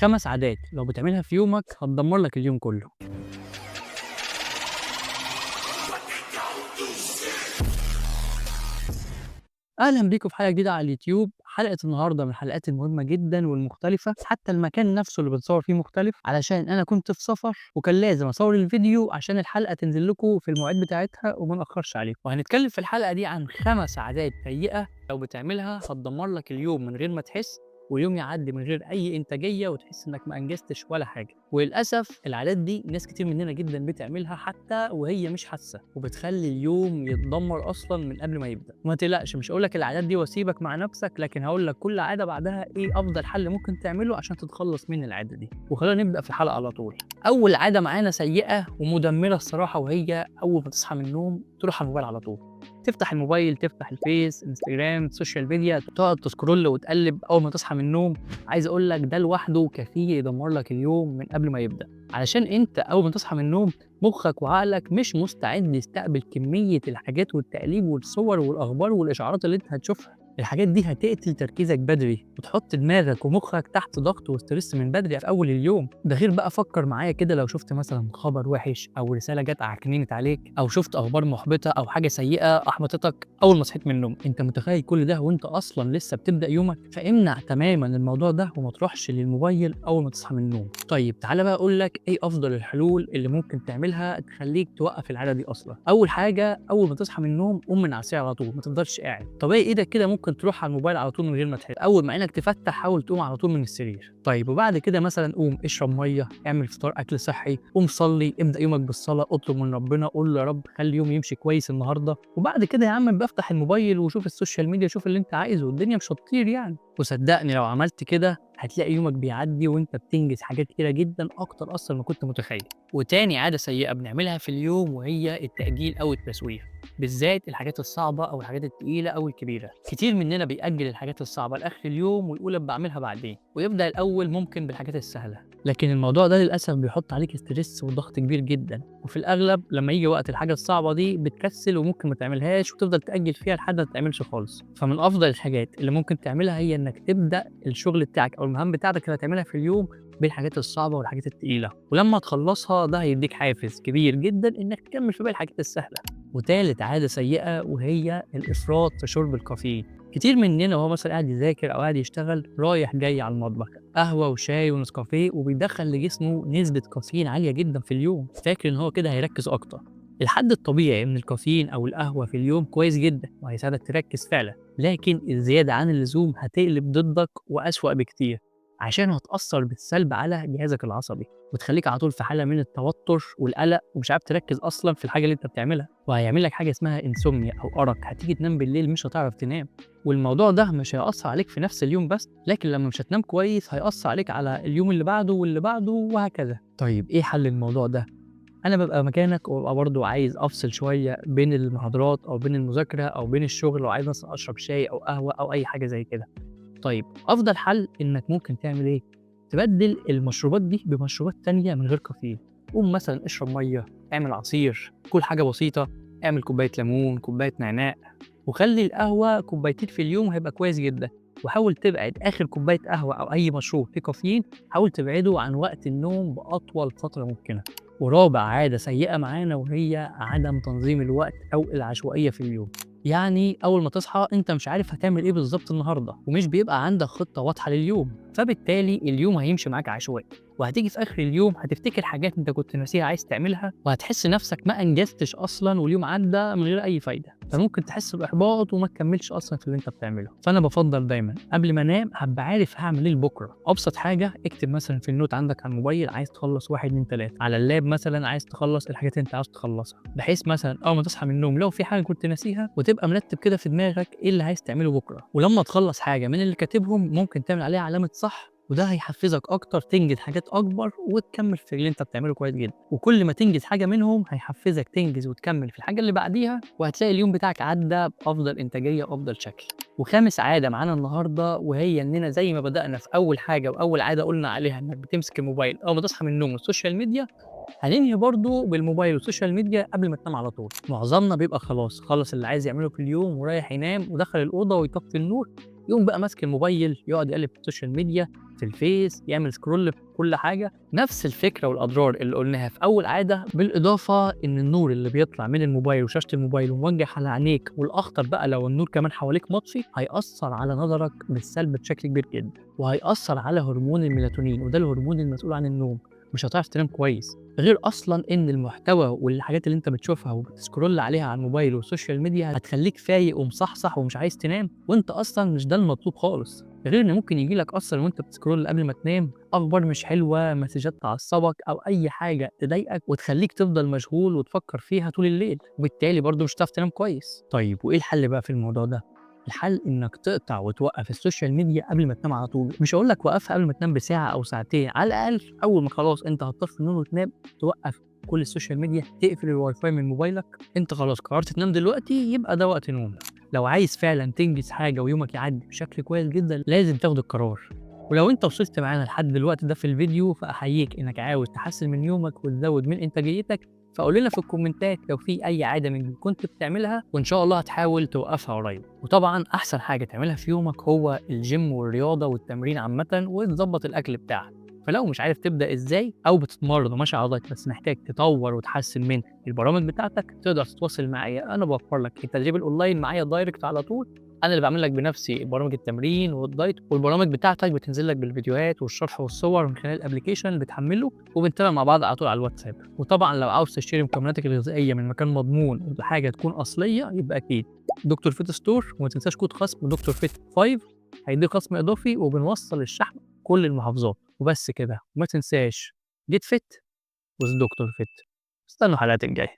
5 عادات لو بتعملها في يومك هتدمر لك اليوم كله. اهلا بيكم في حلقه جديده على اليوتيوب. حلقه النهارده من الحلقات المهمه جدا والمختلفه، حتى المكان نفسه اللي بتصور فيه مختلف، علشان انا كنت في سفر وكان لازم اصور الفيديو عشان الحلقه تنزل لكم في المواعيد بتاعتها وما ناخرش عليكم. وهنتكلم في الحلقه دي عن 5 عادات سيئه لو بتعملها هتدمر لك اليوم من غير ما تحس، واليوم يعدي من غير اي انتاجيه وتحس انك ما انجزتش ولا حاجه. وللاسف العادات دي ناس كتير مننا جدا بتعملها حتى وهي مش حاسه، وبتخلي اليوم يتدمر اصلا من قبل ما يبدا. وما تقلقش، مش هقول لك العادات دي واسيبك مع نفسك، لكن هقول لك كل عاده بعدها ايه افضل حل ممكن تعمله عشان تتخلص من العاده دي. وخلينا نبدا في الحلقه على طول. اول عاده معانا سيئه ومدمره الصراحه، وهي اول ما تصحى من النوم تروح على الموبايل على طول. تفتح الموبايل، تفتح الفيس، انستجرام، السوشيال ميديا، تقعد تسكرول وتقلب اول ما تصحى من النوم. عايز اقول لك ده لوحده كفيل يدمر لك اليوم من قبل ما يبدا، علشان انت اول ما تصحى من النوم مخك وعقلك مش مستعد يستقبل كميه الحاجات والتقليب والصور والاخبار والاشعارات اللي انت هتشوفها. الحاجات دي هتقتل تركيزك بدري وتحط دماغك ومخك تحت ضغط وستريس من بدري في اول اليوم. ده غير بقى، فكر معايا كده، لو شفت مثلا خبر وحش او رساله جت عكننت عليك او شفت اخبار محبطه او حاجه سيئه احبطتك اول ما صحيت من النوم، انت متخيل كل ده وانت اصلا لسه بتبدا يومك؟ فامنع تماما الموضوع ده وما تروحش للموبايل اول ما تصحى من النوم. طيب تعالى بقى اقول لك ايه افضل الحلول اللي ممكن تعملها تخليك توقف العاده دي اصلا. اول حاجه، اول ما تصحى من النوم قوم من على السرير على طول، ما تفضلش قاعد. طبيعي ايدك كده ممكن تروح على الموبايل على طول من غير ما تحس، اول ما عينك تفتح حاول تقوم على طول من السرير. طيب وبعد كده مثلا قوم اشرب ميه، اعمل فطار اكل صحي، قوم صلي، ابدا يومك بالصلاه، اطلب من ربنا، قول له يا رب خلي يوم يمشي كويس النهارده. وبعد كده يا عم بفتح الموبايل وشوف السوشيال ميديا، شوف اللي انت عايزه، والدنيا مش هتطير يعني. وصدقني لو عملت كده هتلاقي يومك بيعدي وانت بتنجز حاجات كتيره جدا اكتر اصلا ما كنت متخيل. وتاني عاده سيئه بنعملها في اليوم وهي التاجيل او التسويف، بالذات الحاجات الصعبه او الحاجات التقيله او الكبيره. كتير مننا بيأجل الحاجات الصعبه لاخر اليوم ويقول أنا بعملها بعدين، ويبدا الاول ممكن بالحاجات السهله. لكن الموضوع ده للاسف بيحط عليك ستريس وضغط كبير جدا، وفي الاغلب لما يجي وقت الحاجه الصعبه دي بتكسل وممكن ما تعملهاش وتفضل تأجل فيها لحد ما تعملش خالص. فمن افضل الحاجات اللي ممكن تعملها هي انك تبدا الشغل بتاعك او المهام بتاعتك اللي هتعملها في اليوم بالحاجات الصعبه والحاجات التقيله، ولما تخلصها ده هيديك حافز كبير جدا انك تكمل في باقي الحاجات السهله. وتالت عاده سيئه وهي الافراط في شرب الكافيين. كتير مننا وهو مثلا قاعد يذاكر او قاعد يشتغل رايح جاي على المطبخ، قهوه وشاي ونسكافيه، وبيدخل لجسمه نسبه كافيين عاليه جدا في اليوم، فاكر ان هو كده هيركز اكتر. الحد الطبيعي من الكافيين او القهوه في اليوم كويس جدا وهيساعدك تركز فعلا، لكن الزياده عن اللزوم هتقلب ضدك واسوأ بكتير، عشان هتأثر بالسلب على جهازك العصبي وتخليك على طول في حاله من التوتر والقلق ومش عارف تركز اصلا في الحاجه اللي انت بتعملها، وهيعمل لك حاجه اسمها انسومنيا او ارق، هتيجي تنام بالليل مش هتعرف تنام. والموضوع ده مش هيأثر عليك في نفس اليوم بس، لكن لما مش هتنام كويس هيأثر عليك على اليوم اللي بعده واللي بعده وهكذا. طيب ايه حل الموضوع ده؟ انا ببقى مكانك وببقى برضه عايز افصل شويه بين المحاضرات او بين المذاكره او بين الشغل، لو عايز مثلا اشرب شاي او قهوه او اي حاجه زي كده. طيب افضل حل انك ممكن تعمل ايه؟ تبدل المشروبات دي بمشروبات تانية من غير كافيين. قوم مثلا اشرب ميه، اعمل عصير، كل حاجه بسيطه، اعمل كوبايه ليمون، كوبايه نعناع، وخلي القهوه كوبايتين في اليوم هيبقى كويس جدا. وحاول تبعد اخر كوبايه قهوه او اي مشروب فيه كافيين، حاول تبعده عن وقت النوم باطول فتره ممكنه. ورابع عاده سيئه معانا وهي عدم تنظيم الوقت او العشوائيه في اليوم. يعني اول ما تصحى انت مش عارف هتعمل ايه بالظبط النهارده، ومش بيبقى عندك خطه واضحه لليوم، فبالتالي اليوم هيمشي معاك عشوائي، وهتيجي في اخر اليوم هتفتكر حاجات انت كنت ناسيها عايز تعملها، وهتحس نفسك ما انجزتش اصلا واليوم عدى من غير اي فايده، فممكن تحس باحباط وما تكملش اصلا في اللي انت بتعمله. فانا بفضل دايما قبل ما انام هبقى عارف هعمل ايه لبكره. ابسط حاجه اكتب مثلا في النوت عندك على الموبايل عايز تخلص 1 2 3، على اللاب مثلا عايز تخلص الحاجات اللي انت عاوز تخلصها، بحيث مثلا اول ما تصحى من النوم لو في حاجه كنت ناسيها وتبقى مرتب كده في دماغك ايه اللي عايز تعمله بكره. ولما تخلص حاجه من اللي كاتبهم ممكن تعمل عليها علامه صح، وده هيحفزك اكتر تنجز حاجات اكبر وتكمل في اللي انت بتعمله كويس جدا. وكل ما تنجز حاجه منهم هيحفزك تنجز وتكمل في الحاجه اللي بعديها، وهتلاقي اليوم بتاعك عدى بافضل انتاجيه وافضل شكل. وخامس عاده معانا النهارده وهي اننا زي ما بدانا في اول حاجه واول عاده قلنا عليها انك بتمسك الموبايل اول ما تصحى من النوم والسوشيال ميديا، هننهي برضه بالموبايل والسوشيال ميديا قبل ما تنام على طول. معظمنا بيبقى خلاص خلص اللي عايز يعمله في اليوم ورايح ينام ودخل الاوضه ويطفي النور، يقوم بقى ماسك الموبايل يقعد يقلب في السوشيال ميديا، في الفيس، يعمل سكرول في كل حاجة. نفس الفكرة والأضرار اللي قلناها في أول عادة، بالإضافة إن النور اللي بيطلع من الموبايل وشاشة الموبايل وموجه على عينيك، والأخطر بقى لو النور كمان حواليك مطفي، هيأثر على نظرك بالسلب بشكل كبير جدا، وهيأثر على هرمون الميلاتونين، وده الهرمون المسؤول عن النوم. مش هتعرف تنام كويس. غير أصلا إن المحتوى والحاجات اللي أنت بتشوفها وبتسكرول عليها على الموبايل والسوشيال ميديا هتخليك فايق ومصحصح ومش عايز تنام، وأنت أصلا مش ده المطلوب خالص. غير إن ممكن يجي لك أصلا وأنت بتسكرول قبل ما تنام أخبار مش حلوة، مسجات تعصبك، أو أي حاجة تضايقك وتخليك تفضل مشغول وتفكر فيها طول الليل، وبالتالي برضه مش هتعرف تنام كويس. طيب وإيه الحل بقى في الموضوع ده؟ الحل إنك تقطع وتوقف السوشيال ميديا قبل ما تنام على طول. مش هقول لك وقفها قبل ما تنام بساعة أو ساعتين، على الأقل أول ما خلاص أنت هتطفي النور وتنام توقف كل السوشيال ميديا، تقفل الواي فاي من موبايلك. أنت خلاص قررت تنام دلوقتي، يبقى ده وقت نوم. لو عايز فعلا تنجز حاجة ويومك يعدي بشكل كويس جدا لازم تاخد القرار. ولو انت وصلت معانا لحد الوقت ده في الفيديو فأحييك انك عاوز تحسن من يومك وتزود من انتاجيتك، فقول لنا في الكومنتات لو في اي عاده من دي كنت بتعملها وان شاء الله هتحاول توقفها قريب. وطبعا احسن حاجه تعملها في يومك هو الجيم والرياضه والتمرين عامه، وتظبط الاكل بتاعك. فلو مش عارف تبدا ازاي، او بتتمرن وماشي على دايت بس محتاج تطور وتحسن من البرامج بتاعتك، تقدر تتواصل معايا. انا بوفر لك التدريب الاونلاين معايا دايركت على طول. انا اللي بعمل لك بنفسي برامج التمرين والدايت، والبرامج بتاعتك بتنزل لك بالفيديوهات والشرح والصور من خلال الابلكيشن اللي بتحمله، وبنتابع مع بعض على طول على الواتساب. وطبعا لو عاوز تشتري مكملاتك الغذائيه من مكان مضمون وحاجه تكون اصليه، يبقى اكيد دكتور فيت ستور. وما تنساش كود خصم دكتور فيت 5 هيديك خصم اضافي، وبنوصل الشحن كل المحافظات. وبس كده، وما تنساش جيت فيت وذ دكتور فيت. استنوا الحلقات الجايه.